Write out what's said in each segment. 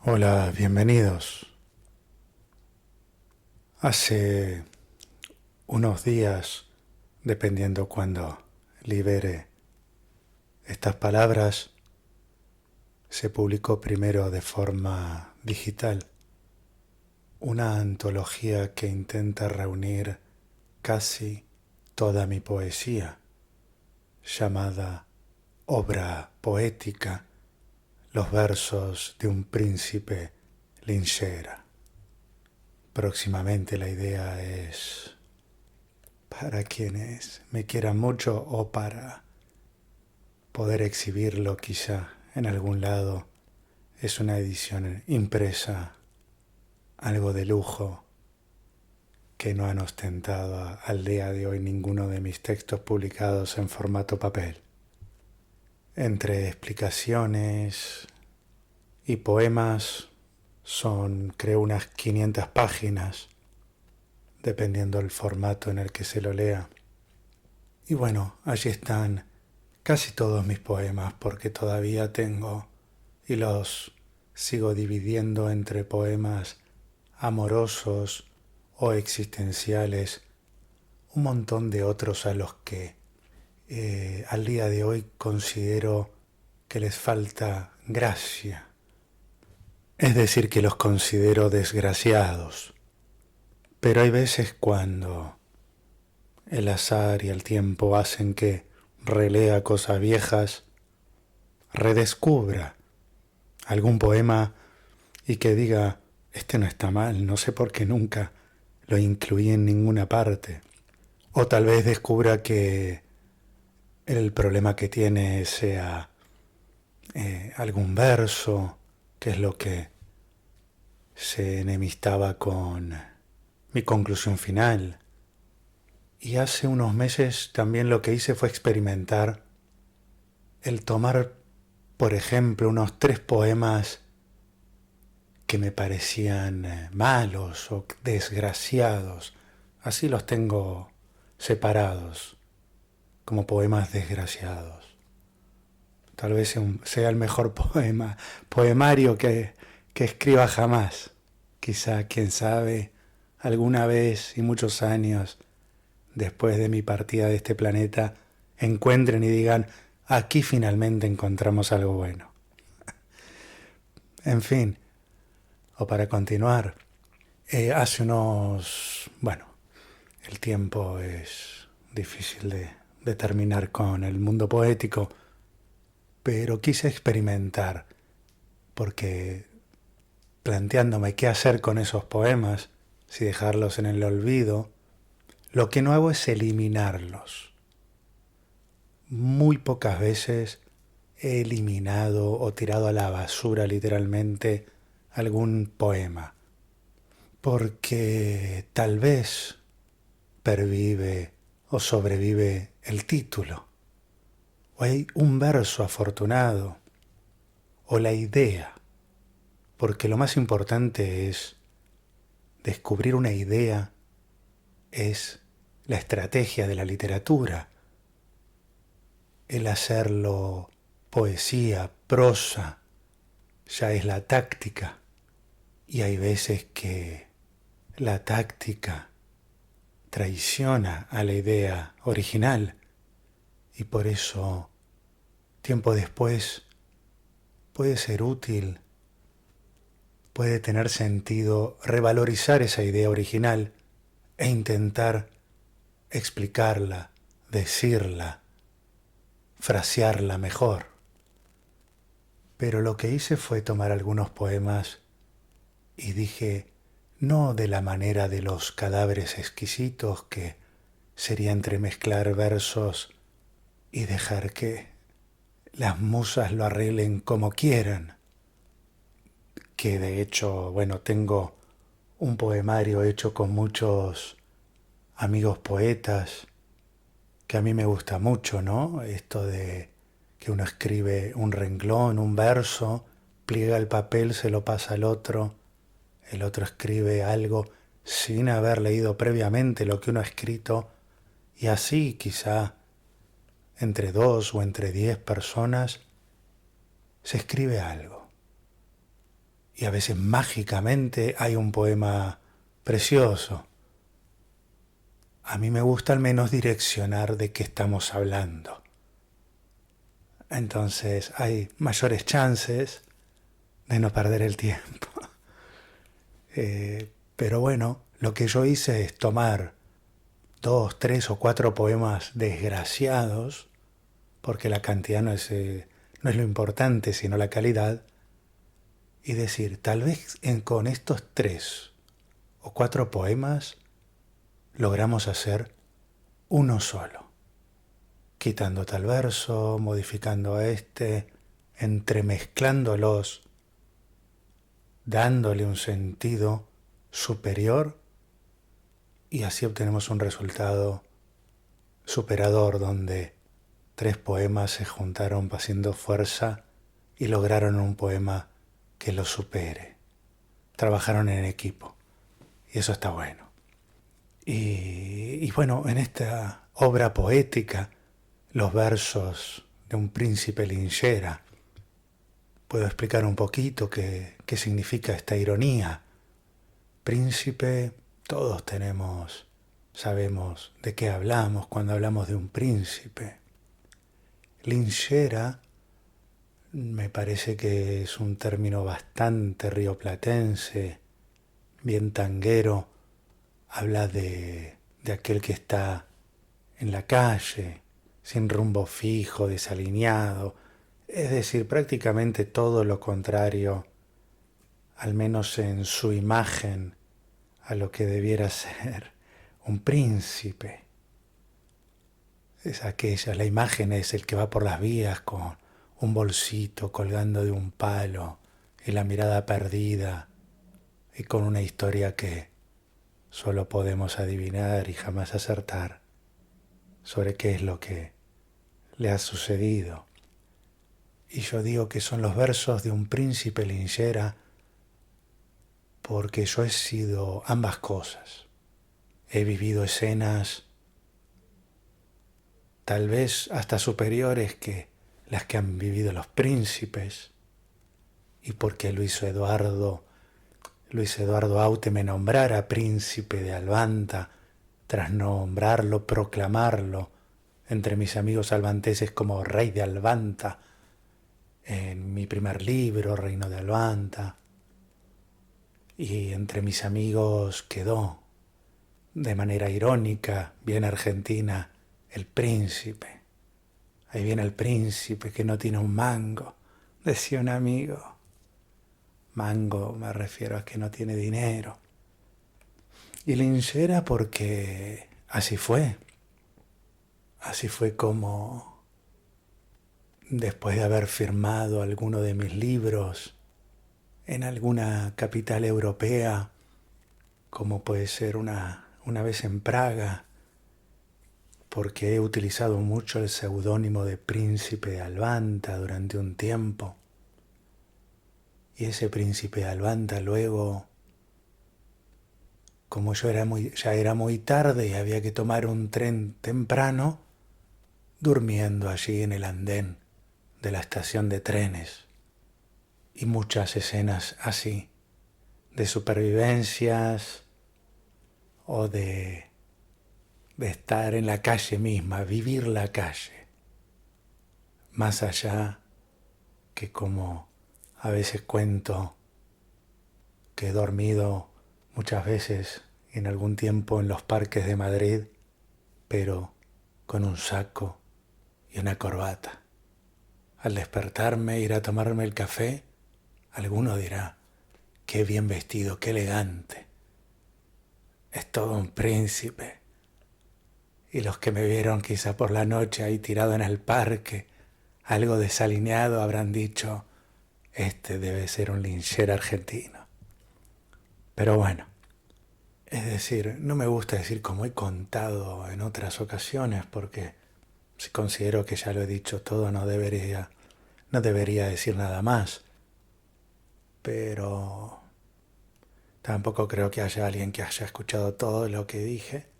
Hola, bienvenidos. Hace unos días, dependiendo cuando libere estas palabras, se publicó primero de forma digital una antología que intenta reunir casi toda mi poesía, llamada Obra Poética, los versos de un príncipe linchera. Próximamente la idea es para quienes me quieran mucho o para poder exhibirlo quizá en algún lado. Es una edición impresa, algo de lujo que no han ostentado al día de hoy ninguno de mis textos publicados en formato papel. Entre explicaciones y poemas son, creo, unas 500 páginas, dependiendo del formato en el que se lo lea. Y bueno, allí están casi todos mis poemas, porque todavía tengo y los sigo dividiendo entre poemas amorosos o existenciales, un montón de otros a los que al día de hoy considero que les falta gracia, es decir, que los considero desgraciados. Pero hay veces cuando el azar y el tiempo hacen que relea cosas viejas, redescubra algún poema y que diga, este no está mal, no sé por qué nunca lo incluí en ninguna parte. O tal vez descubra que el problema que tiene sea algún verso, que es lo que se enemistaba con mi conclusión final. Y hace unos meses también lo que hice fue experimentar el tomar, por ejemplo, unos 3 poemas que me parecían malos o desgraciados. Así los tengo separados, como poemas desgraciados. Tal vez sea el mejor poemario que escriba jamás. Quizá, quién sabe, alguna vez y muchos años después de mi partida de este planeta, encuentren y digan, aquí finalmente encontramos algo bueno. En fin, o para continuar, bueno, el tiempo es difícil de terminar con el mundo poético, pero quise experimentar, porque planteándome qué hacer con esos poemas, si dejarlos en el olvido, lo que no hago es eliminarlos. Muy pocas veces he eliminado o tirado a la basura literalmente algún poema, porque tal vez pervive o sobrevive el título, o hay un verso afortunado, o la idea, porque lo más importante es descubrir una idea, es la estrategia de la literatura, el hacerlo poesía, prosa, ya es la táctica, y hay veces que la táctica traiciona a la idea original, y por eso tiempo después puede ser útil, puede tener sentido revalorizar esa idea original e intentar explicarla, decirla, frasearla mejor. Pero lo que hice fue tomar algunos poemas y dije, no de la manera de los cadáveres exquisitos, que sería entremezclar versos y dejar que las musas lo arreglen como quieran, que de hecho, bueno, tengo un poemario hecho con muchos amigos poetas, que a mí me gusta mucho, ¿no? Esto de que uno escribe un renglón, un verso, pliega el papel, se lo pasa al otro, el otro escribe algo sin haber leído previamente lo que uno ha escrito, y así quizá entre 2 o entre 10 personas se escribe algo. y a veces mágicamente hay un poema precioso. A mí me gusta al menos direccionar de qué estamos hablando. Entonces hay mayores chances de no perder el tiempo. Pero bueno, lo que yo hice es tomar 2, 3 o 4 poemas desgraciados, porque la cantidad no es lo importante, sino la calidad, y decir, tal vez con estos 3 o 4 poemas logramos hacer uno solo, quitando tal verso, modificando a entremezclándolos, dándole un sentido superior, y así obtenemos un resultado superador donde 3 poemas se juntaron haciendo fuerza y lograron un poema que lo supere. Trabajaron en equipo y eso está bueno. Y bueno, en esta obra poética, los versos de un príncipe linchera, puedo explicar un poquito qué significa esta ironía. Príncipe, todos sabemos de qué hablamos cuando hablamos de un príncipe. Linchera me parece que es un término bastante rioplatense, bien tanguero. Habla de aquel que está en la calle, sin rumbo fijo, desalineado, es decir, prácticamente todo lo contrario, al menos en su imagen, a lo que debiera ser un príncipe. Es aquella, la imagen es el que va por las vías con un bolsito colgando de un palo y la mirada perdida y con una historia que solo podemos adivinar y jamás acertar sobre qué es lo que le ha sucedido. Y yo digo que son los versos de un príncipe linchera porque yo he sido ambas cosas. He vivido escenas tal vez hasta superiores que las que han vivido los príncipes, y porque Luis Eduardo Aute me nombrara príncipe de Albanta, tras nombrarlo, proclamarlo entre mis amigos albanteses como rey de Albanta, en mi primer libro, Reino de Albanta, y entre mis amigos quedó, de manera irónica, bien argentina, el príncipe. Ahí viene el príncipe que no tiene un mango, decía un amigo. Mango me refiero a que no tiene dinero. Y linchera porque así fue. Así fue como, después de haber firmado alguno de mis libros en alguna capital europea, como puede ser una vez en Praga, porque he utilizado mucho el seudónimo de Príncipe de Albanta durante un tiempo. Y ese Príncipe de Albanta luego, como ya era muy tarde y había que tomar un tren temprano, durmiendo allí en el andén de la estación de trenes. Y muchas escenas así, de supervivencias o de estar en la calle misma, vivir la calle, más allá que, como a veces cuento, que he dormido muchas veces en algún tiempo en los parques de Madrid, pero con un saco y una corbata. Al despertarme, ir a tomarme el café, alguno dirá, qué bien vestido, qué elegante, es todo un príncipe. Y los que me vieron quizá por la noche ahí tirado en el parque, algo desalineado, habrán dicho, este debe ser un linchera argentino. Pero bueno, es decir, no me gusta decir como he contado en otras ocasiones, porque si considero que ya lo he dicho todo, no debería decir nada más. Pero tampoco creo que haya alguien que haya escuchado todo lo que dije.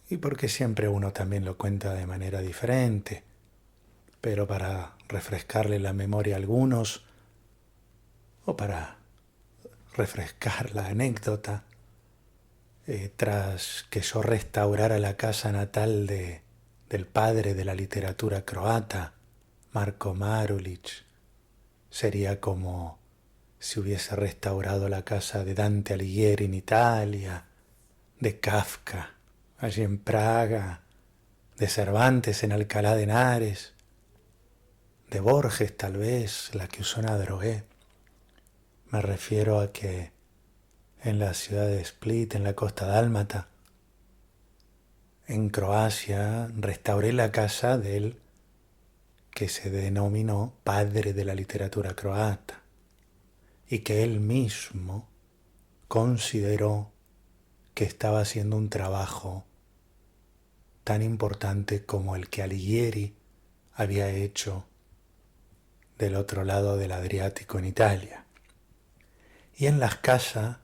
Y porque siempre uno también lo cuenta de manera diferente. Pero para refrescarle la memoria a algunos, o para refrescar la anécdota, tras que yo restaurara la casa natal del padre de la literatura croata, Marko Marulić, sería como si hubiese restaurado la casa de Dante Alighieri en Italia, de Kafka allí en Praga, de Cervantes en Alcalá de Henares, de Borges tal vez, la que usó Adrogué. Me refiero a que en la ciudad de Split, en la costa dálmata, en Croacia, restauré la casa del que se denominó padre de la literatura croata y que él mismo consideró que estaba haciendo un trabajo tan importante como el que Alighieri había hecho del otro lado del Adriático en Italia. Y en la casa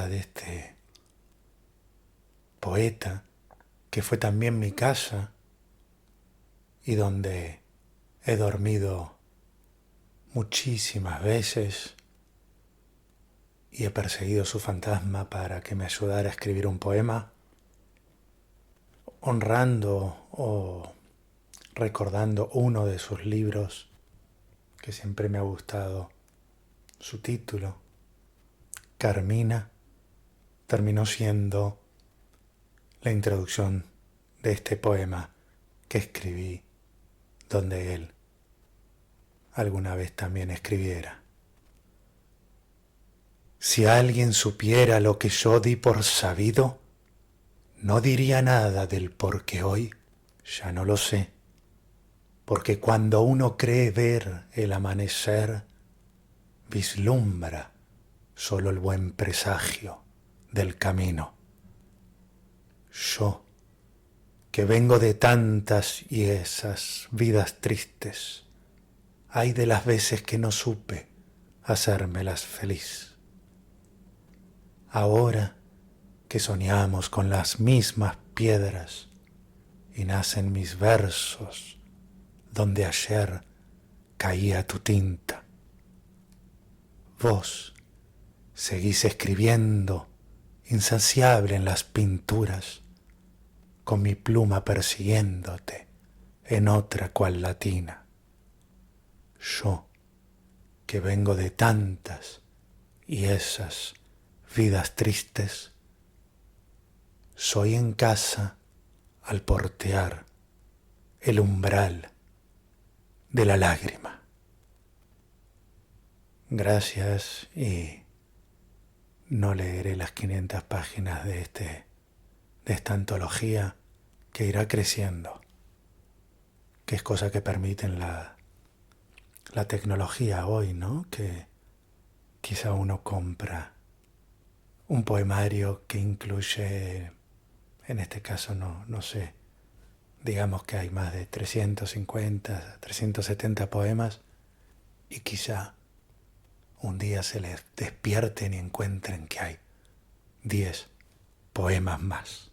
de este poeta, que fue también mi casa y donde he dormido muchísimas veces y he perseguido su fantasma para que me ayudara a escribir un poema, honrando o recordando uno de sus libros que siempre me ha gustado, su título, Carmina, terminó siendo la introducción de este poema que escribí donde él alguna vez también escribiera. Si alguien supiera lo que yo di por sabido, no diría nada del por qué hoy ya no lo sé, porque cuando uno cree ver el amanecer, vislumbra solo el buen presagio del camino. Yo, que vengo de tantas y esas vidas tristes, ay de las veces que no supe hacérmelas feliz. Ahora que soñamos con las mismas piedras y nacen mis versos donde ayer caía tu tinta, vos seguís escribiendo insaciable en las pinturas, con mi pluma persiguiéndote en otra cual latina. Yo, que vengo de tantas y esas vidas tristes, soy en casa al portear el umbral de la lágrima. Gracias, y no leeré las 500 páginas de esta antología que irá creciendo, que es cosa que permiten la tecnología hoy, ¿no? Que quizá uno compra un poemario que incluye, en este caso no sé, digamos que hay más de 350, 370 poemas, y quizá un día se les despierten y encuentren que hay 10 poemas más.